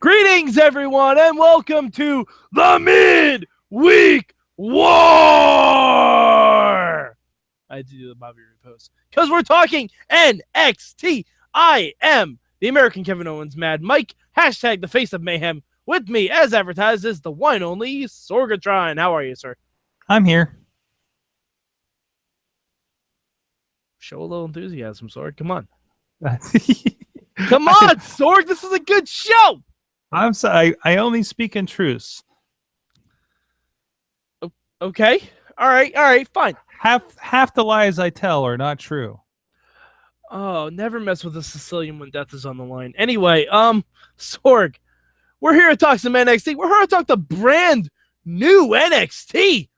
Greetings, everyone, and welcome to the Midweek War. I had to do the Bobby Repose because we're talking NXT. I am the American Kevin Owens, Mad Mike, hashtag the face of mayhem. With me, as advertised, is the one only Sorgatron. How are you, sir? I'm here. Show a little enthusiasm, Sorg. Come on. Come on, Sorg. This is a good show. I'm sorry. I only speak in truths. Okay. All right. Fine. Half the lies I tell are not true. Oh, never mess with a Sicilian when death is on the line. Anyway, Sorg, we're here to talk some NXT. We're here to talk the brand new NXT.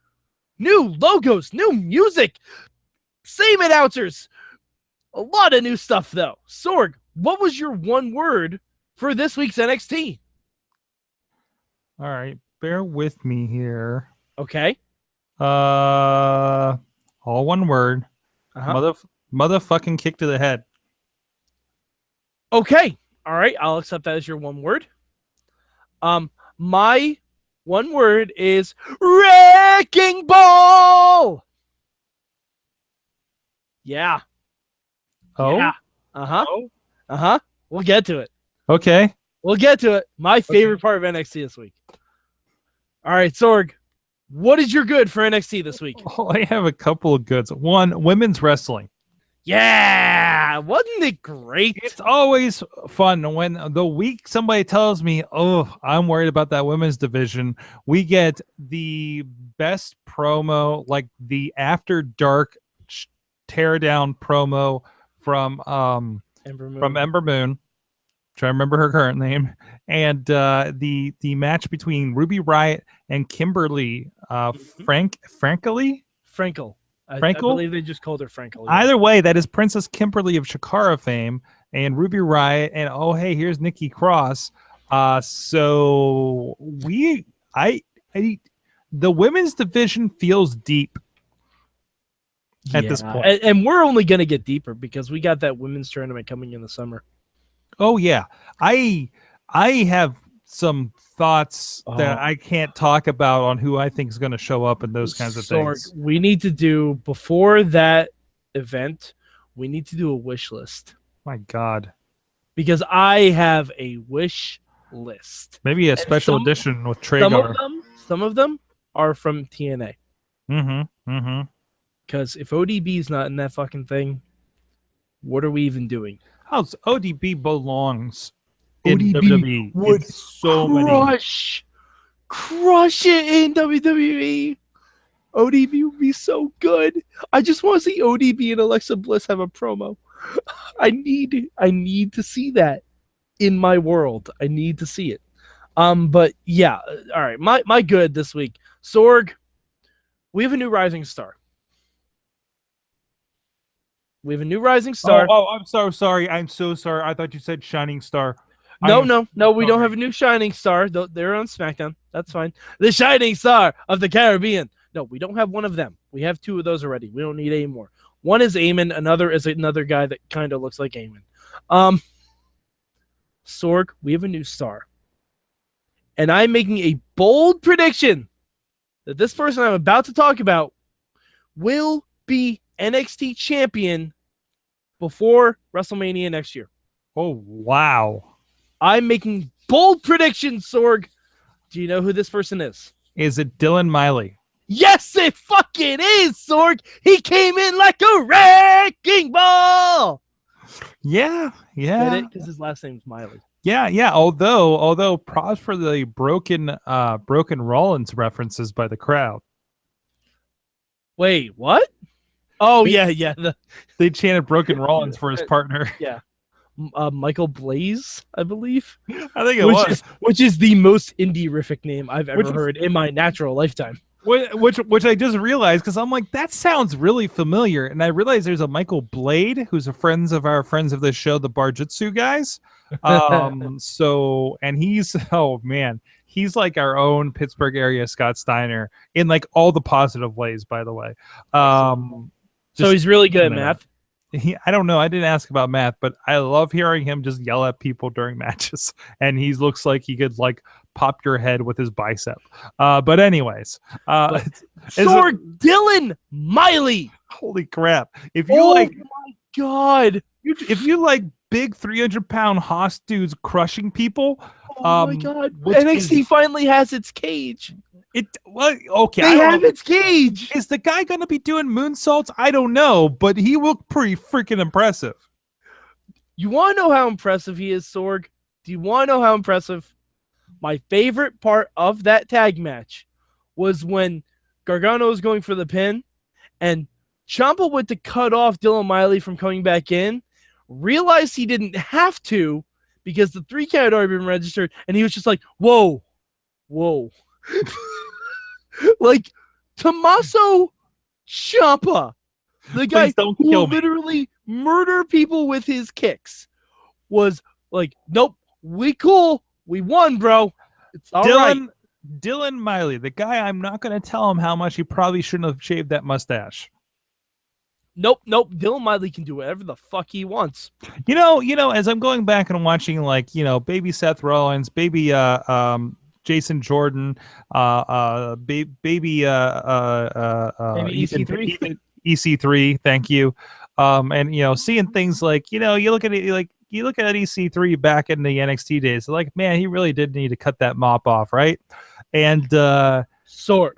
New logos, new music, same announcers. A lot of new stuff, though. Sorg, what was your one word for this week's NXT? All right. Bear with me here. Okay. All one word. Motherfucking kick to the head. Okay. All right. I'll accept that as your one word. My one word is wrecking ball. Yeah. Oh? Yeah. We'll get to it. Okay. We'll get to it. My favorite part of NXT this week. All right, Sorg, what is your good for NXT this week? Oh, I have a couple of goods. One, women's wrestling. Yeah, wasn't it great? It's always fun when the week somebody tells me, oh, I'm worried about that women's division. We get the best promo, like the After Dark teardown promo from Ember Moon. Try to remember her current name, and the match between Ruby Riot and Kimberly Frankel. I believe they just called her Frankel. Yeah. Either way, that is Princess Kimberly of Shakara fame and Ruby Riot, and oh hey, here's Nikki Cross. So the women's division feels deep at this point, and we're only gonna get deeper because we got that women's tournament coming in the summer. Oh yeah, I have some thoughts that I can't talk about on who I think is going to show up and those kinds of things. We need to do before that event. We need to do a wish list. My God, because I have a wish list. Maybe a special edition with Traegar. Some of them are from TNA. Mm-hmm. Because if ODB is not in that fucking thing, what are we even doing? How's ODB belongs in WWE? Would crush it in WWE. ODB would be so good. I just want to see ODB and Alexa Bliss have a promo. I need to see that in my world. I need to see it. But yeah, all right. My good this week. Sorg, we have a new rising star. We have a new rising star. Oh, I'm so sorry. I'm so sorry. I thought you said shining star. No, we don't have a new shining star. They're on SmackDown. That's fine. The shining star of the Caribbean. No, we don't have one of them. We have two of those already. We don't need any more. One is Eamon. Another is another guy that kind of looks like Eamon. Sorg, we have a new star. And I'm making a bold prediction that this person I'm about to talk about will be NXT champion before WrestleMania next year. Oh, wow. I'm making bold predictions, Sorg. Do you know who this person is? Is it Dylan Miley? Yes, it fucking is, Sorg. He came in like a wrecking ball. Yeah. Get it? Because his last name's Miley. Yeah. Although props for the broken Rollins references by the crowd. Wait, what? Oh, yeah. They chanted Broken Rollins for his partner. Yeah. Michael Blaze, I believe. I think it was. Which is the most indie-rific name I've ever heard in my natural lifetime. Which I just realized because I'm like, that sounds really familiar. And I realized there's a Michael Blade who's a friends of the show, the Barjitsu guys. And he's, oh man, he's like our own Pittsburgh area Scott Steiner in like all the positive ways, by the way. So he's really good at math. I don't know. I didn't ask about math, but I love hearing him just yell at people during matches, and he looks like he could like pop your head with his bicep. But anyways, Sorg, Dylan Miley. Holy crap! If you my God, if you like big 300-pound Haas dudes crushing people, oh my God, NXT finally has its cage. Okay. They have its cage. Is the guy going to be doing moonsaults? I don't know, but he looked pretty freaking impressive. You want to know how impressive he is, Sorg? Do you want to know how impressive? My favorite part of that tag match was when Gargano was going for the pin, and Ciampa went to cut off Dylan Miley from coming back in, realized he didn't have to because the 3 count had already been registered, and he was just like, whoa. Like Tommaso Ciampa, the guy who literally murder people with his kicks, was like, nope, we cool. We won, bro. It's all right. Dylan Miley, the guy, I'm not going to tell him how much he probably shouldn't have shaved that mustache. Nope. Dylan Miley can do whatever the fuck he wants. You know, as I'm going back and watching, like, baby Seth Rollins, baby Jason Jordan, baby EC3, thank you. And seeing things like, you look at it, like you look at EC3 back in the NXT days, like, man, he really did need to cut that mop off, right? And wait. So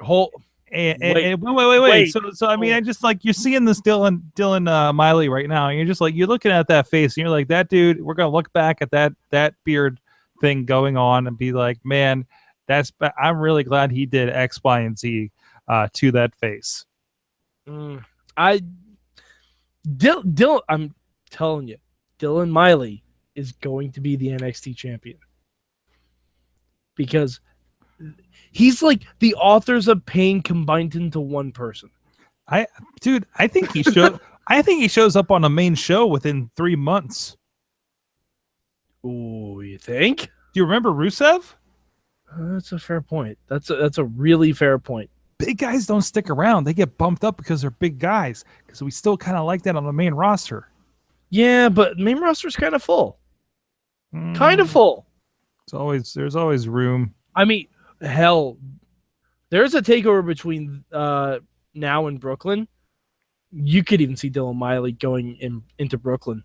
I mean, I just like, you're seeing this Dylan Miley right now, and you're just like, you're looking at that face, and you're like, that dude, we're gonna look back at that beard thing going on and be like, man, I'm really glad he did X, Y, and Z to that face. I'm telling you, Dylan Miley is going to be the NXT champion because he's like the Authors of Pain combined into one person. I think he shows up on a main show within 3 months. Oh, you think? Do you remember Rusev? That's a fair point. That's a really fair point. Big guys don't stick around. They get bumped up because they're big guys. Because we still kind of like that on the main roster. Yeah, but main roster's kind of full. Kind of full. There's always room. I mean, hell, there's a takeover between now and Brooklyn. You could even see Dylan Miley going into Brooklyn.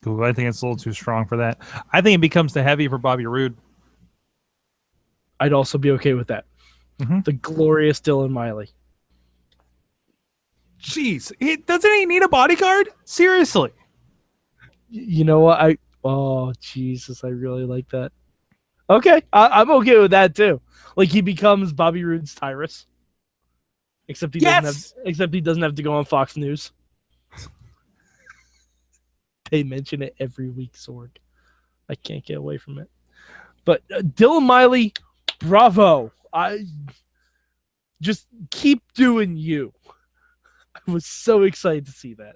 Ooh, I think it's a little too strong for that. I think it becomes too heavy for Bobby Roode. I'd also be okay with that. Mm-hmm. The glorious Dylan Miley. Jeez, doesn't he need a bodyguard? Seriously. You know what? Oh, Jesus, I really like that. Okay, I'm okay with that too. Like, he becomes Bobby Roode's Tyrus. Except he doesn't have to go on Fox News. They mention it every week, Sorg. I can't get away from it. But Dylan Miley, bravo. I just keep doing you. I was so excited to see that.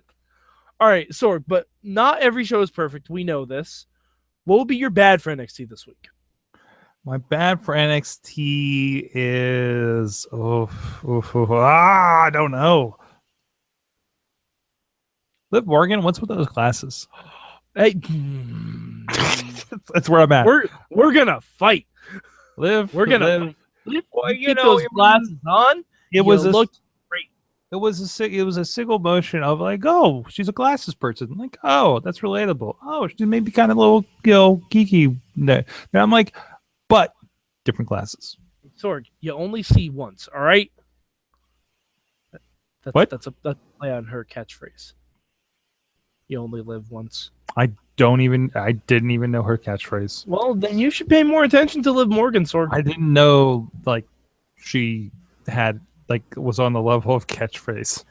All right, Sorg, but not every show is perfect. We know this. What will be your bad for NXT this week? My bad for NXT is I don't know. Liv Morgan, what's with those glasses? Hey, that's where I'm at. We're gonna fight. Liv, well, keep those glasses on. It looked great. It was a single motion of like, oh, she's a glasses person. Like, oh, that's relatable. Oh, she's maybe kind of a little, geeky. And I'm like, but different glasses. Sorg, you only see once. All right. That's a play on her catchphrase. You only live once. I didn't even know her catchphrase. Well, then you should pay more attention to Liv Morgan, Sorg. I didn't know she had was on the level of catchphrase.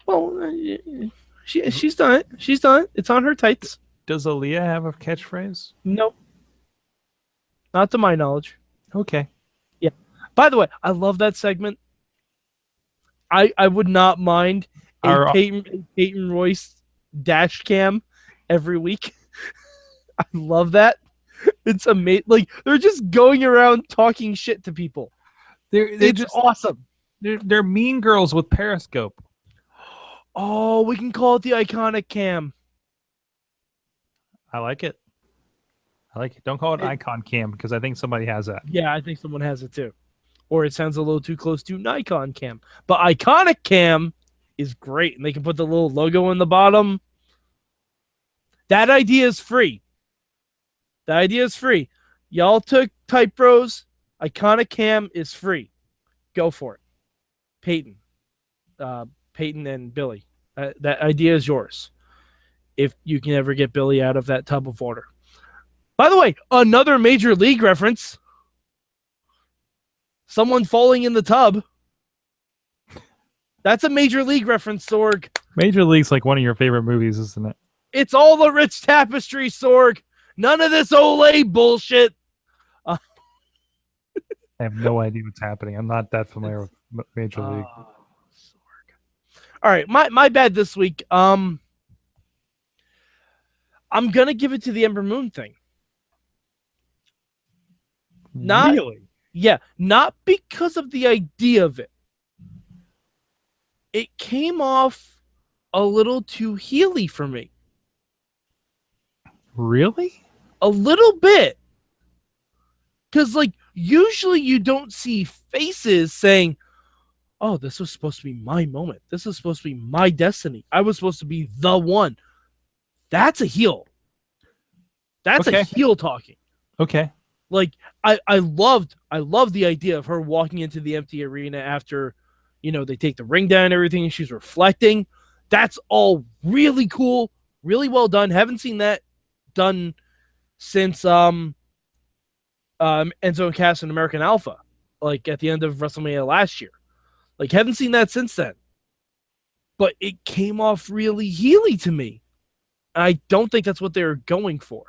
Well, she's done it. She's done it. It's on her tights. Does Aaliyah have a catchphrase? Nope. Not to my knowledge. Okay. Yeah. By the way, I love that segment. I would not mind a Peyton Royce dash cam every week. I love that. It's amazing. Like, they're just going around talking shit to people. It's just awesome. They're Mean Girls with Periscope. Oh, we can call it the iconic cam. I like it. I like it. Don't call it icon cam because I think somebody has that. Yeah, I think someone has it too. Or it sounds a little too close to Nikon cam. But iconic cam is great. And they can put the little logo in the bottom. That idea is free. The idea is free. Y'all took Type Bros. Iconic cam is free. Go for it. Peyton. Peyton and Billy. That idea is yours. If you can ever get Billy out of that tub of water. By the way, another Major League reference. Someone falling in the tub. That's a Major League reference, Sorg. Major League's like one of your favorite movies, isn't it? It's all the rich tapestry, Sorg. None of this Olay bullshit. I have no idea what's happening. I'm not that familiar with Major League. Sorg. All right, my bad this week. I'm gonna give it to the Ember Moon thing. Not really? Yeah, not because of the idea of it. It came off a little too heely for me. Really? A little bit. Because, like, usually you don't see faces saying, oh, this was supposed to be my moment. This is supposed to be my destiny. I was supposed to be the one. That's a heel. That's a heel talking. Okay. Like, I loved the idea of her walking into the empty arena after, they take the ring down and everything, and she's reflecting. That's all really cool, really well done. Haven't seen that done since Enzo and Cass and American Alpha, like at the end of WrestleMania last year. Like, haven't seen that since then. But it came off really heely to me. I don't think that's what they were going for.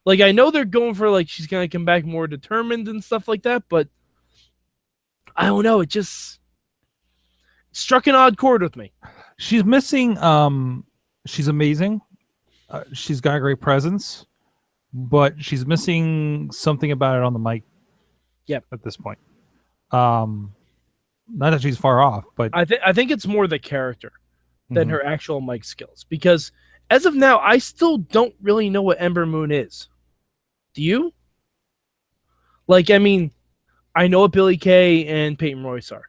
Like, I know they're going for, like, she's going to come back more determined and stuff like that, but I don't know. It just struck an odd chord with me. She's missing, she's amazing. She's got a great presence, but she's missing something about it on the mic. Yep. At this point. Not that she's far off, but I think it's more the character than her actual mic skills, because as of now, I still don't really know what Ember Moon is. Do you? Like, I mean, I know what Billy Kay and Peyton Royce are.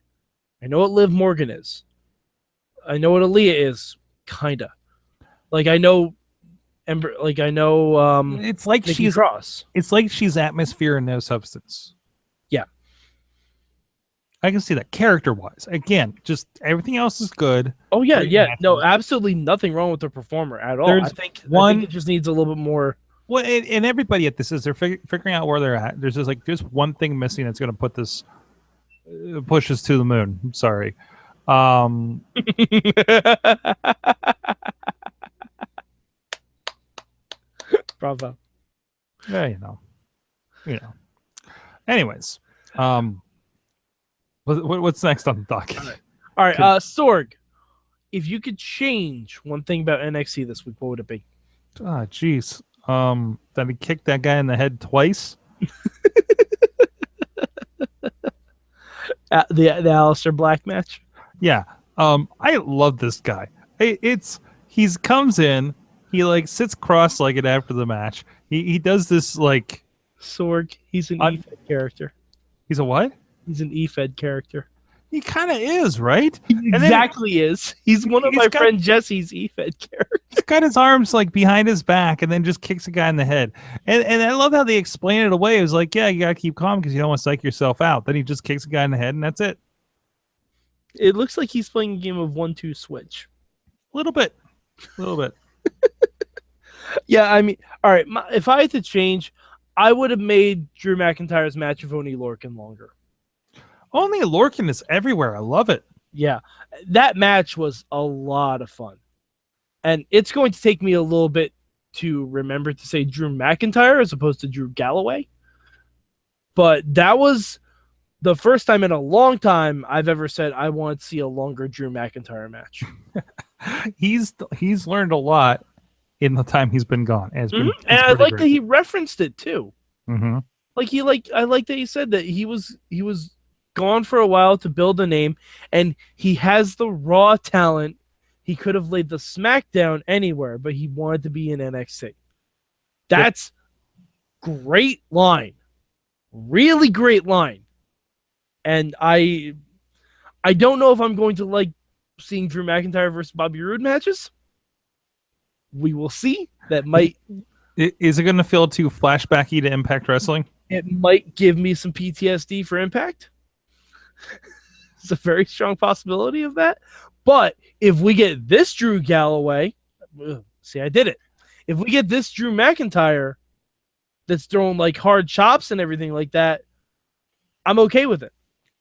I know what Liv Morgan is. I know what Aaliyah is, kinda. Like, I know Ember. Like, I know. It's like Nikki she's Cross. It's like she's atmosphere and no substance. Yeah, I can see that character-wise. Again, just everything else is good. Oh yeah, yeah. No, absolutely nothing wrong with the performer at all. I think it just needs a little bit more. Well, and everybody at this is they're figuring out where they're at. There's just one thing missing that's going to put this push us to the moon. I'm sorry. Bravo. Yeah, you know. Anyways, what's next on the docket? All right, Sorg. If you could change one thing about NXT this week, what would it be? Ah, jeez. That he kicked that guy in the head twice. The Aleister Black match. Yeah. I love this guy. He comes in, he like sits cross-legged after the match. He does this like Sorg. He's an E-Fed character. He's a what? He's an E-Fed character. He kind of is, right? He exactly is. He's one of my friend Jesse's E-Fed characters. He's got his arms like behind his back and then just kicks a guy in the head. And I love how they explain it away. It was like, yeah, you got to keep calm because you don't want to psych yourself out. Then he just kicks a guy in the head and that's it. It looks like he's playing a game of 1-2 switch. A little bit. Yeah, I mean, all right. If I had to change, I would have made Drew McIntyre's match with Oney Lorcan longer. Oney Lorcan is everywhere. I love it. Yeah, that match was a lot of fun. And it's going to take me a little bit to remember to say Drew McIntyre as opposed to Drew Galloway. But that was the first time in a long time I've ever said I want to see a longer Drew McIntyre match. He's learned a lot in the time he's been gone. And I like that he referenced it too. Mm-hmm. I like that he said that he was gone for a while to build a name, and he has the raw talent he could have laid the SmackDown anywhere, but he wanted to be in NXT. That's great line. Really great line. And I don't know if I'm going to like seeing Drew McIntyre versus Bobby Roode matches. We will see. That might... Is it going to feel too flashbacky to Impact Wrestling? It might give me some PTSD for Impact. It's a very strong possibility of that. But if we get this Drew Galloway, see, I did it. If we get this Drew McIntyre that's throwing like hard chops and everything like that, I'm okay with it.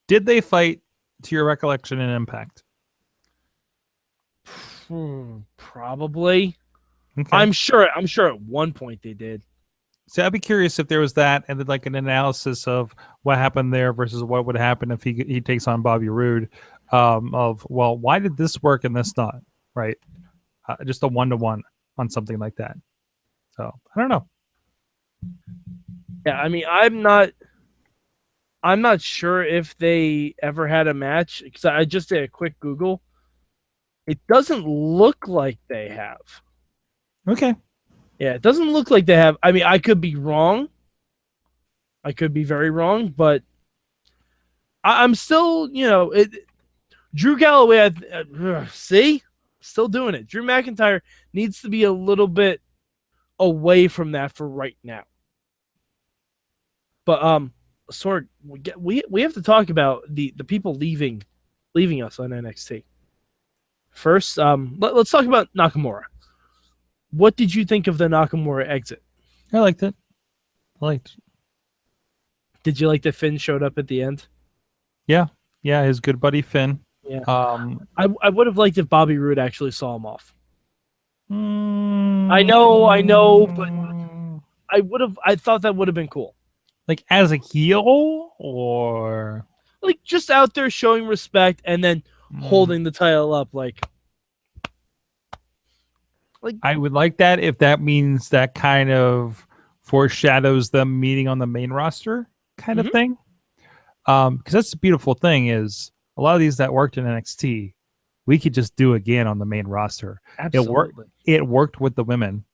Did they fight, to your recollection, in Impact? Probably. Okay. I'm sure at one point they did. So I'd be curious if there was that, and then like an analysis of what happened there versus what would happen if he takes on Bobby Roode. Why did this work and this not? Right, just a 1-to-1 on something like that. So I don't know. Yeah, I mean, I'm not sure if they ever had a match, because I just did a quick Google. It doesn't look like they have. Okay. Yeah, it doesn't look like they have. I mean, I could be wrong. I could be very wrong, but I'm still, Drew Galloway, see? Still doing it. Drew McIntyre needs to be a little bit away from that for right now. But Sorg, we have to talk about the people leaving us on NXT. First, let's talk about Nakamura. What did you think of the Nakamura exit? I liked it. Did you like that Finn showed up at the end? Yeah, his good buddy Finn. Yeah. I would have liked if Bobby Roode actually saw him off. I know, but I thought that would have been cool. Like as a heel, or like just out there showing respect and then holding the title up, like I would like that if that means that kind of foreshadows them meeting on the main roster kind of thing. Because that's the beautiful thing is a lot of these that worked in NXT, we could just do again on the main roster. Absolutely. It worked with the women.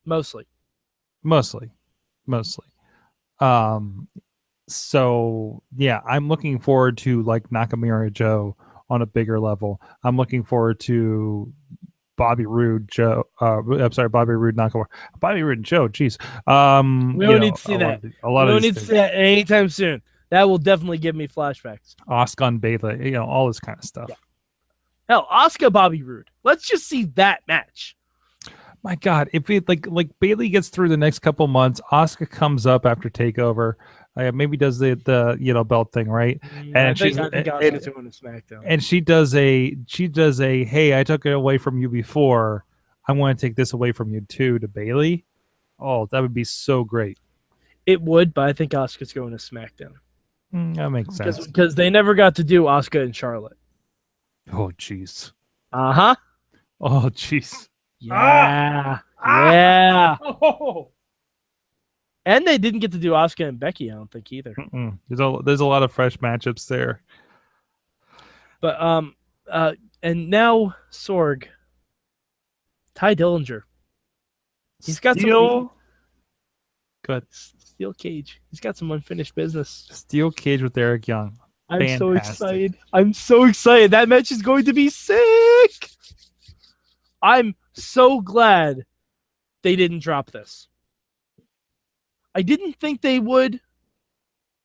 Mostly. So yeah, I'm looking forward to like Nakamura Joe on a bigger level. I'm looking forward to Bobby Roode Joe. Bobby Roode Nakamura. Bobby Roode and Joe. Jeez. We don't need to see that. A lot we of don't need to see that anytime soon. That will definitely give me flashbacks. Asuka and Bayley, all this kind of stuff. Yeah. Hell, Asuka Bobby Roode. Let's just see that match. My God, if it like Bayley gets through the next couple months, Asuka comes up after Takeover, maybe does the belt thing, right? And I think Asuka's doing a SmackDown. And she does a hey, I took it away from you before, I want to take this away from you too to Bayley. Oh, that would be so great. It would, but I think Asuka's going to SmackDown. That makes sense because they never got to do Asuka and Charlotte. Oh jeez. Oh jeez. Yeah. Yeah. Oh. And they didn't get to do Asuka and Becky, I don't think either. There's a lot of fresh matchups there. But and now Sorg, Ty Dillinger. He's got some good steel cage. He's got some unfinished business. Steel cage with Eric Young. I'm so excited. That match is going to be sick. I'm so glad they didn't drop this. I didn't think they would,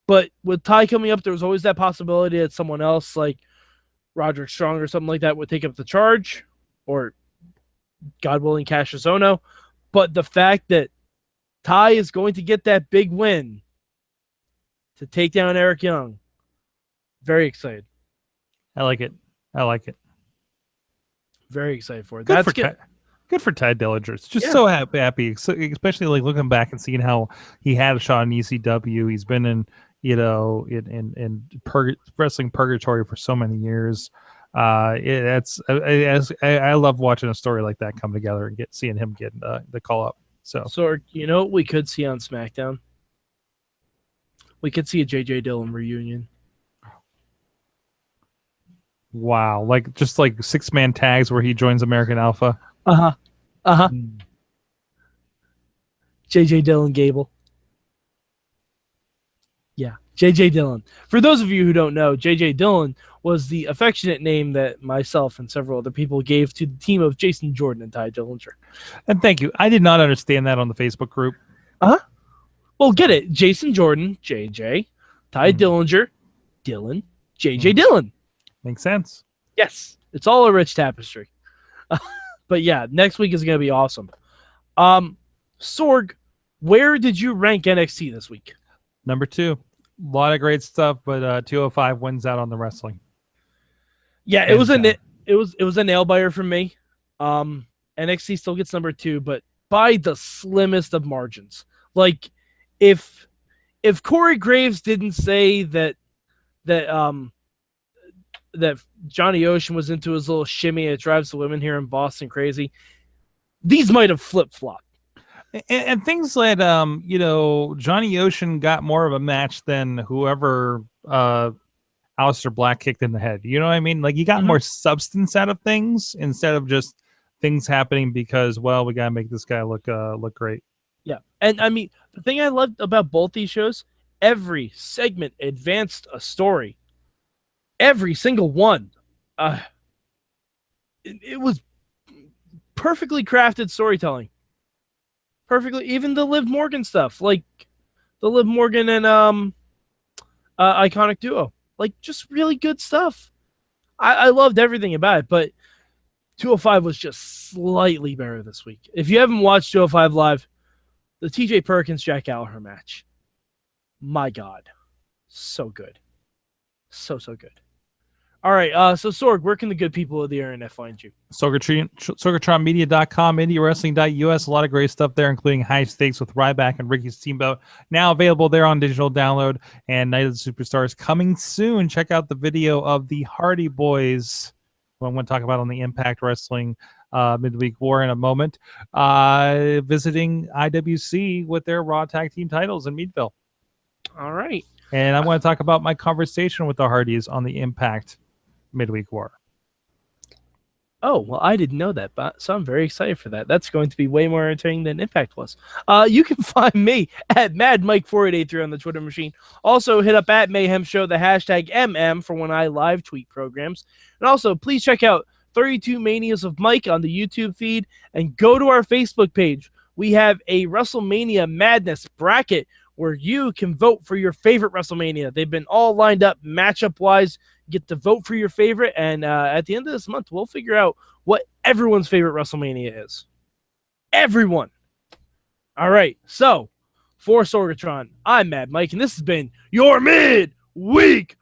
but with Ty coming up, there was always that possibility that someone else, like Roderick Strong or something like that, would take up the charge, or God willing, Cassius Ohno. But the fact that Ty is going to get that big win to take down Eric Young, very excited. I like it. Very excited for it. Good for Ty Dillinger. It's just so happy, especially like looking back and seeing how he had a shot in ECW. He's been in wrestling purgatory for so many years. I love watching a story like that come together and seeing him get the call up. So what we could see on SmackDown? We could see a JJ Dillon reunion. Wow, like just like 6-man tags where he joins American Alpha. JJ Dillon Gable. Yeah, JJ Dillon. For those of you who don't know, JJ Dillon was the affectionate name that myself and several other people gave to the team of Jason Jordan and Ty Dillinger. And thank you. I did not understand that on the Facebook group. Well, get it. Jason Jordan, JJ. Ty Dillinger, Dylan, JJ Dillon. Makes sense. Yes, it's all a rich tapestry. But yeah, next week is going to be awesome. Sorg, where did you rank NXT this week? Number 2. A lot of great stuff, but 205 wins out on the wrestling. Yeah, it was a nail biter for me. NXT still gets number 2, but by the slimmest of margins. Like, if Corey Graves didn't say that Johnny Ocean was into his little shimmy, it drives the women here in Boston crazy, these might have flip-flopped. And things like, Johnny Ocean got more of a match than whoever Aleister Black kicked in the head. You know what I mean? Like, you got more substance out of things instead of just things happening because, well, we got to make this guy look great. Yeah. And, I mean, the thing I loved about both these shows, every segment advanced a story. Every single one. It was perfectly crafted storytelling. Perfectly, even the Liv Morgan stuff, like the Liv Morgan and Iconic Duo, like just really good stuff. I loved everything about it, but 205 was just slightly better this week. If you haven't watched 205 Live, the TJ Perkins Jack Gallagher match, my God, so good, so good. All right, so Sorg, where can the good people of the internet find you? SorgatronMedia.com, IndieWrestling.us. A lot of great stuff there, including High Stakes with Ryback and Ricky Steamboat. Now available there on digital download. And Night of the Superstars coming soon. Check out the video of the Hardy Boys, who I'm going to talk about on the Impact Wrestling Midweek War in a moment, visiting IWC with their Raw Tag Team titles in Meadville. All right. And I want to talk about my conversation with the Hardys on the Impact Midweek War. Oh, well, I didn't know that, so I'm very excited for that. That's going to be way more entertaining than Impact was. You can find me at MadMike4883 on the Twitter machine. Also, hit up at Mayhem Show, the hashtag MM for when I live tweet programs. And also, please check out 32 Manias of Mike on the YouTube feed and go to our Facebook page. We have a WrestleMania Madness bracket where you can vote for your favorite WrestleMania. They've been all lined up matchup-wise. Get to vote for your favorite, and at the end of this month, we'll figure out what everyone's favorite WrestleMania is. Everyone. All right, so for Sorgatron, I'm Mad Mike, and this has been your Midweek